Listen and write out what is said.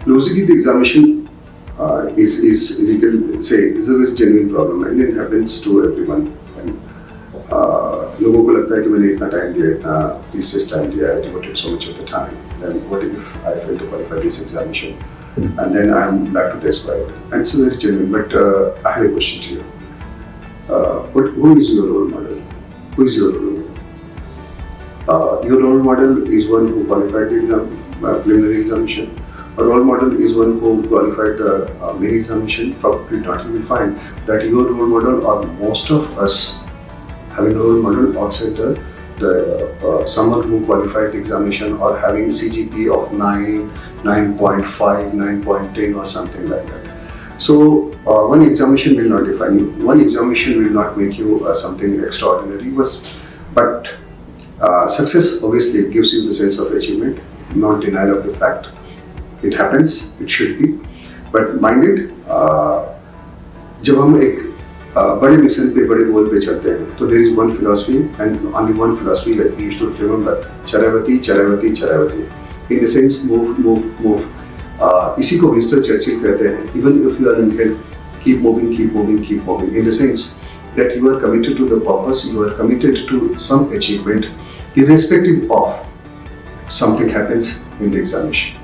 Losing the examination is you can say is a very genuine problem, and it happens to everyone. लोगों को लगता है कि मैंने इतना टाइम दिया, इतना thesis टाइम दिया, I devoted so much of the time. Then what if I fail to qualify this examination, and then I'm back to the square one? And it's very genuine. But I have a question to you. Who is your role model? Who is your role model? Your role model is one who qualified the preliminary examination. A role model is one who qualified the main examination. Probably not. You will find that your role model, or most of us having a role model outside the someone who qualified the examination or having CGP of 9, 9.5, 9.10 or something like that. So one examination will not define you. One examination will not make you something extraordinary. But success obviously gives you the sense of achievement, not denial of the fact. It happens, it should be. But mind it, जब हम एक बड़े mission पे बड़े गोल पे चलते हैं, तो there is one philosophy and only one philosophy that we should remember: चरैवती, चरैवती, चरैवती. In the sense, move, move, move. इसी को विंस्टन चर्चिल कहते हैं. Even if you are in hell, keep moving, keep moving, keep moving. In the sense that you are committed to the purpose, you are committed to some achievement, irrespective of something happens in the examination.